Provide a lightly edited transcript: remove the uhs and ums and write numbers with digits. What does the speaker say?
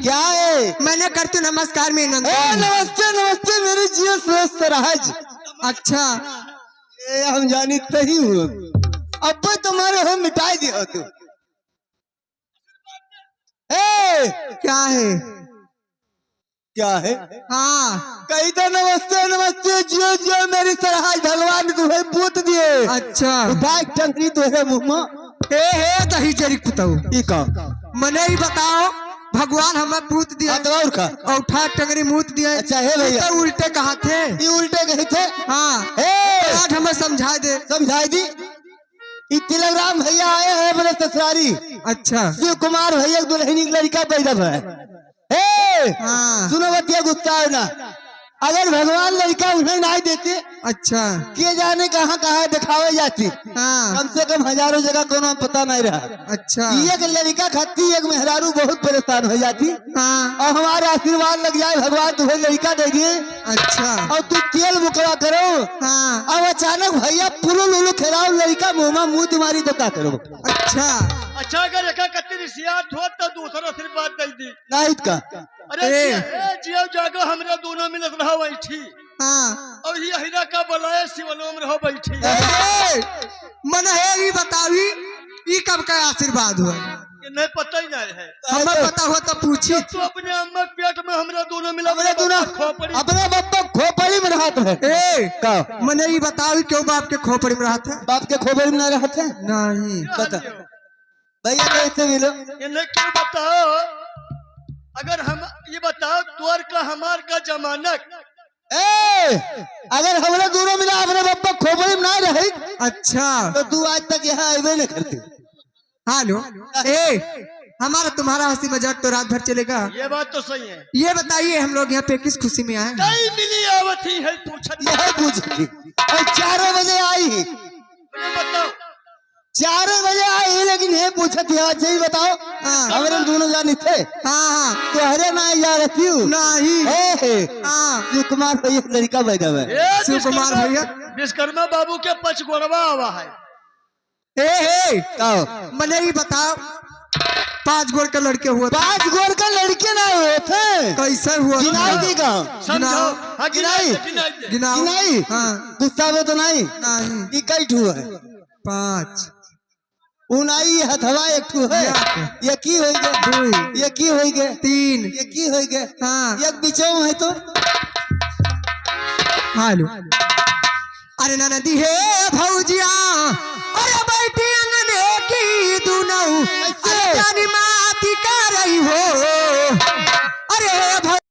क्या है? मैंने करती नमस्कार में नमस्ते नमस्ते मेरे जियो श्रेष्ठ राज। अच्छा हम जानी ही हूँ अब तुम्हारे हम मिटाई दिया तू। क्या है? क्या है? हाँ कही तो नमस्ते नमस्ते जियो जियो मेरी सरहाज भगवान तुम्हें पूत दिए। अच्छा बाइक टंकरी तुहे मुँह में हे दही जरी पुताऊ मने ही बताओ भगवान हमें पूत दिया औठा टंगरी मूत दिया। अच्छा है भैया तो उल्टे कहा थे? ये उल्टे कहे थे। हाँ आज हमें समझा दे। समझाई दी। तिलकराम भैया आए हैं मेरे ससुरारी। अच्छा शिव कुमार भैया दुल्हनी लड़का पैदा है। हाँ सुनो बतिया गुस्सा है ना। अगर भगवान लड़का उन्हें नहीं देते अच्छा किए जाने कहाँ कहाँ दिखावे जाती। हाँ कम से कम हजारों जगह कोनो पता नहीं रहा। अच्छा एक लड़का खाती एक मेहरारू बहुत परेशान हो जाती। हाँ और हमारा आशीर्वाद लग जाए भगवान तुम्हें लड़का दे दिए। अच्छा और तू तेल मुकवा करो। हाँ अब अचानक भैया पुरु लुलु खिलाओ लड़का मुँह मुँह तुम्हारी तो क्या करो। अच्छा अच्छा अगर एक कत्ती सियात हो तो दूसरा आशीर्वाद दे दी नहीं का। अरे जियो जागो हमरा दोनों मिलत रहो बैठी। हाँ और ये हीरा का बलाए शिवलोम रहो बैठी। मन है ये बतावी ये कब का आशीर्वाद हुआ? ये नहीं पता ही नहीं है। हमें पता हो तो पूछी। तो अपने अम्मा के पेट में हमरा दोनों मिला अपने दोनों अपने बाप को खोपड़ी में रहा है। मने ये बताओ क्यों बाप के खोपड़ी में रहा था? बाप के खोपड़ी में नहीं रहा था। नहीं बता भैया कैसे मिलो? इन्हें क्यों बताओ? अगर हम ये बताओ तोर का हमार का जमानत अगर हमारे दोनों मिला अपने बापा खोपड़ी में ना रहे अच्छा तो तू आज तक यहाँ आए नहीं करते। हेलो हमारा तुम्हारा हंसी मजाक तो रात भर चलेगा। ये बात तो सही है। ये बताइए हम लोग यहाँ पे किस खुशी में आए? नहीं मिली आवती है पूछती और 4 बजे आई। बताओ 4 बजे आई लेकिन ये पूछत है आज ही बताओ। हमारे दोनों जानी थे। हाँ तो हरे ना जा रही हूँ नहीं। शिव कुमार भैया लड़का बैठा हुआ है। शिव कुमार भैया विश्वकर्मा बाबू के पचगोड़वा आवा है। मने ही बताओ 5 गोर का लड़के हुआ? 5 गोर का लड़के ना हुए थे। कैसे हुआ? गिनाई दी का समझाओ। हाँ गिनाई। हाँ गुस्सा में तो नहीं नहीं कई ठू है? 5 उनाई हथवा एक ठू है। ये की हो गए 2 ये की हो गए 3 ये की हो गए। हाँ एक बिचौ है तो हेलो अरे नदी है भौजिया अरे बैठी अंगने की दुनऊ अरे जानी माती कर रही हो